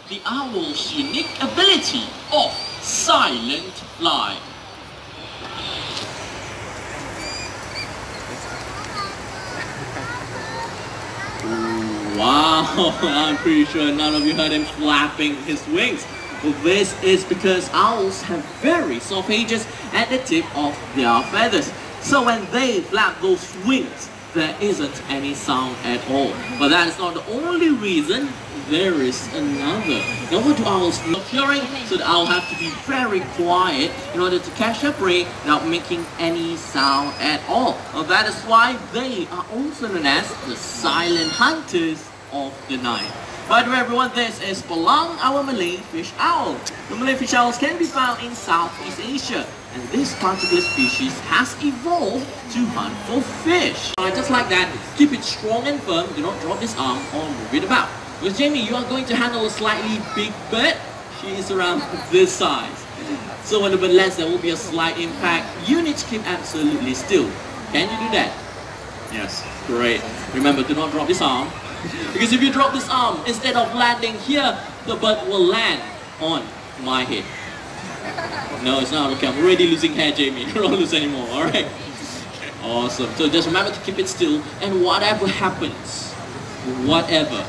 The owl's unique ability of silent flight. Wow, I'm pretty sure none of you heard him flapping his wings. Well, this is because owls have very soft edges at the tip of their feathers. So when they flap those wings, there isn't any sound at all. But that is not the only reason. There is another. Now what do owls love hearing? So the owl have to be very quiet in order to catch their prey without making any sound at all. Now that is why they are also known as the silent hunters of the night. By the way everyone, this is Palang, our Malay fish owl. The Malay fish owls can be found in Southeast Asia. And this particular species has evolved to hunt for fish. Just like that, keep it strong and firm, do not drop this arm or move it about. Because Jamie, you are going to handle a slightly big bird. She is around this size. So when the bird lands, there will be a slight impact. You need to keep absolutely still. Can you do that? Yes. Great. Remember, do not drop this arm. Because if you drop this arm, instead of landing here, the bird will land on my head. No, it's not okay. I'm already losing hair, Jamie. You don't lose anymore, alright? Awesome. So just remember to keep it still, and whatever happens, whatever,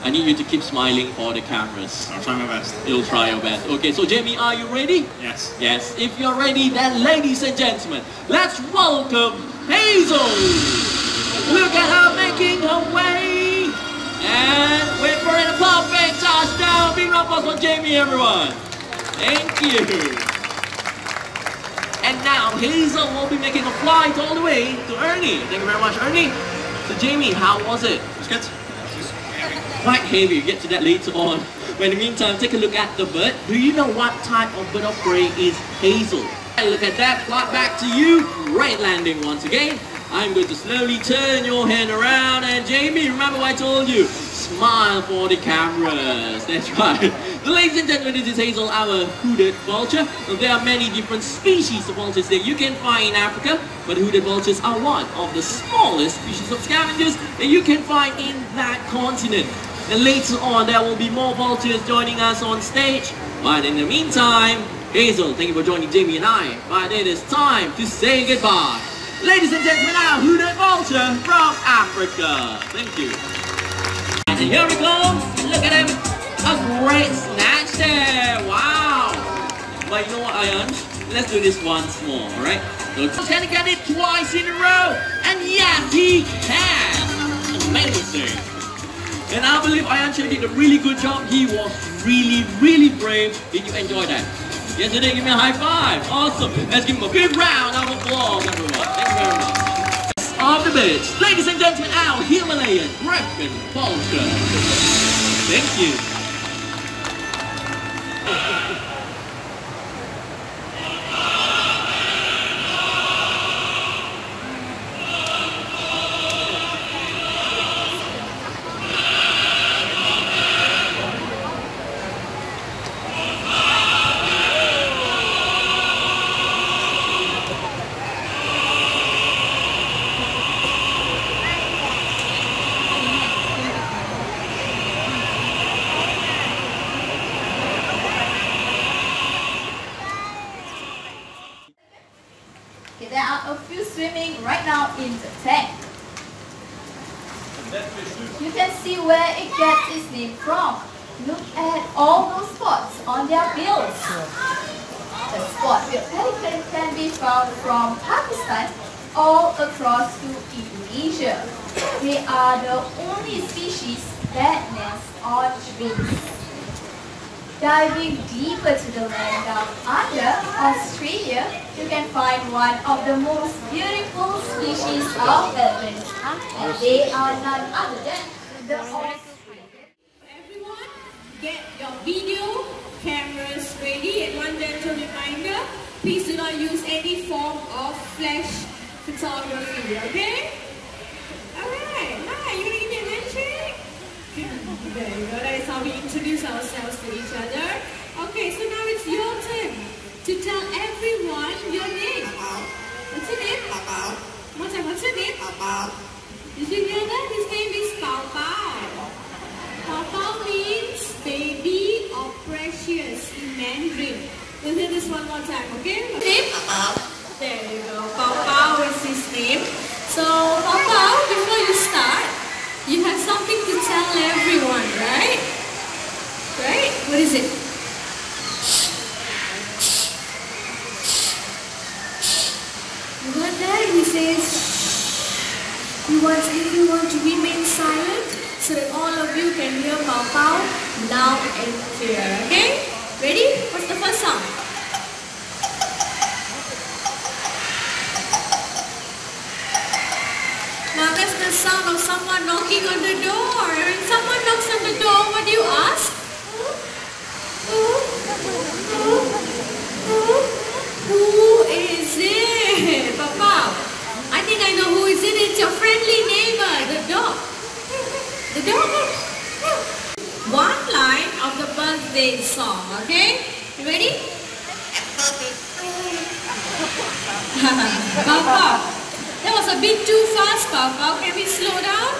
I need you to keep smiling for the cameras. I'll try my best. You'll try your best. Okay, so Jamie, are you ready? Yes. Yes. If you're ready, then ladies and gentlemen, let's welcome Hazel! Look at her making her way! And wait for it, a perfect touchdown! Big round of applause for Jamie, everyone! Thank you! And now Hazel will be making a flight all the way to Ernie. Thank you very much, Ernie. So Jamie, how was it? It was good. Quite heavy, we'll get to that later on. But in the meantime, take a look at the bird. Do you know what type of bird of prey is Hazel? Look at that, fly back to you. Great landing once again. I'm going to slowly turn your head around, and Jamie, remember what I told you? Smile for the cameras. That's right. So ladies and gentlemen, this is Hazel, our hooded vulture. Now, there are many different species of vultures that you can find in Africa, but hooded vultures are one of the smallest species of scavengers that you can find in that continent. And later on, there will be more vultures joining us on stage. But in the meantime, Hazel, thank you for joining Jamie and I. But it is time to say goodbye. Ladies and gentlemen, our hooded vulture from Africa. Thank you. And here we go. Look at him. A great snatch there. Wow. But you know what, Ayan? Let's do this once more, alright? So can you get it twice in a row? And I believe Ayanche did a really good job. He was really, really brave. Did you enjoy that? Yes, you did. Give me a high five. Awesome. Let's give him a big round of applause, everyone. Thank you very much. Of the beach, ladies and gentlemen, our Himalayan Griffin Vulture. Thank you. There are a few swimming right now in the tank. You can see where it gets its name from. Look at all those spots on their bills. The spot-billed pelican can be found from Pakistan all across to Indonesia. They are the only species that nest on trees. Diving deeper to the land down under Australia, you can find one of the most beautiful species of elephants, and they are none other than the Australian. Everyone, get your video cameras ready, and one gentle reminder, please do not use any form of flash photography, okay? Alright, hi, you gonna give me a handshake? There you go, that is how we introduce ourselves to each other. Okay, so now it's your turn to tell everyone your name. What's your name? What's your name? Did you hear that? His name is Pao Pao. Pao Pao means baby or precious in Mandarin. We'll hear this one more time, okay? What's your name? There you go. Pao Pao is his name. So, Pao Pao, before you start, you have something to tell everyone, right? Right? What is it? You heard that? He says he wants everyone to remain silent so that all of you can hear Pao Pao loud and clear. Okay? Ready? What's the first song? Now that's the sound of someone knocking on the door. When someone knocks on the door, what do you ask? Who is it? Papa, I think I know who is it. It's your friendly neighbor, the dog. The dog. One line of the birthday song, okay? You ready? Papa. That was a bit too fast, Papa. Can we slow down?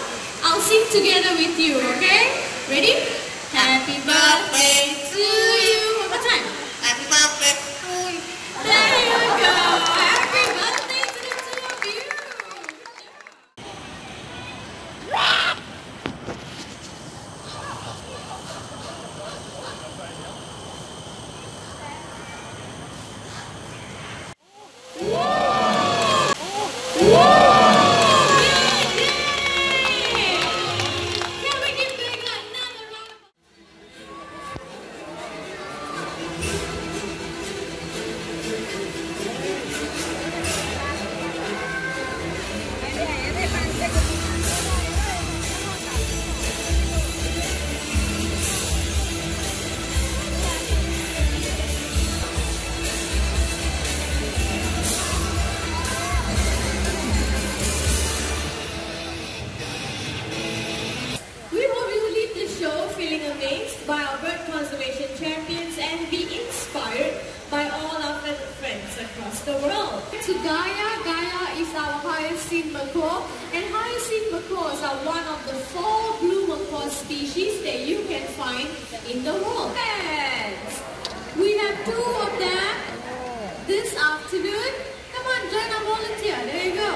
I'll sing together with you, okay? Ready? Happy birthday to you. One more time. Happy birthday to you. There you go. Happy birthday to the two of you. By our bird conservation champions and be inspired by all our friends across the world. To Gaia, Gaia is our hyacinth macaw, and hyacinth macaws are one of the 4 blue macaw species that you can find in the world. And we have 2 of them this afternoon. Come on, join our volunteer. There you go.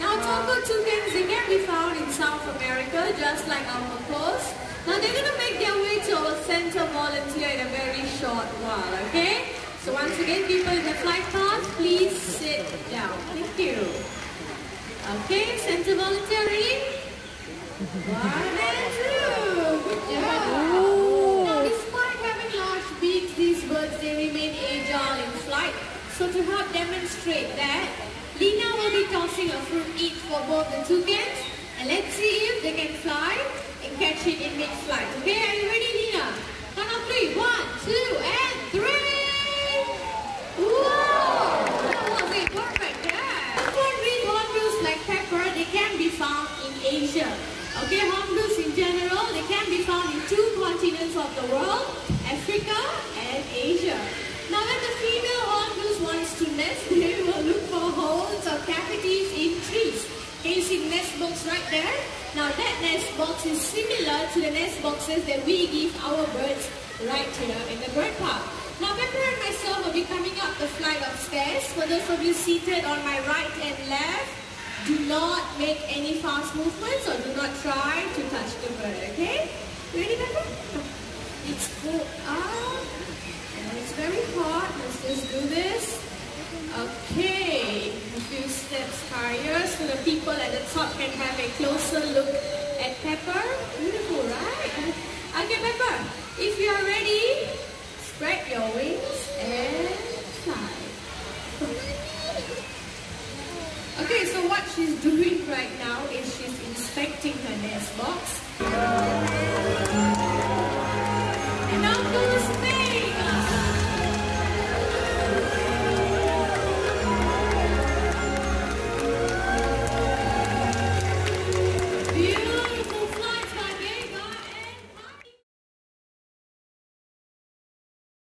Now, Tonga toucans, they can be found in South America, just like our macaws. Now they're going to make their way to our center volunteer in a very short while, okay? So once again, people in the flight path, please sit down. Thank you. Okay, center volunteer ready? 1 and 2. Yeah. Now, despite having large beaks, these birds, they remain agile in flight. So to help demonstrate that, Lina will be tossing a fruit each for both the toucans. And let's see if they can fly and catch it in mid-flight. Okay, are you ready, Lina? Count of 3. 1, 2, and 3! Whoa! That was it. Perfect, yeah. Green hornbills like pepper, they can be found in Asia. Okay, hornbills in general, they can be found in 2 continents of the world, Africa and Asia. Now when the female hornbills wants to nest, they will look for holes or cavities in trees. Can you see the nest box right there? Now that nest box is similar to the nest boxes that we give our birds right here in the bird park. Now Pepper and myself will be coming up the flight of stairs. For those of you seated on my right and left, do not make any fast movements or do not try to touch the bird, okay? Ready, Pepper? Let's go up. And it's very hot. Let's just do this. Okay. A few steps higher so the people at the top can have a closer look at Pepper. Beautiful, right? Okay, Pepper. If you are ready, spread your wings and fly. Okay, so what she's doing right now is she's inspecting her nest box. And now goes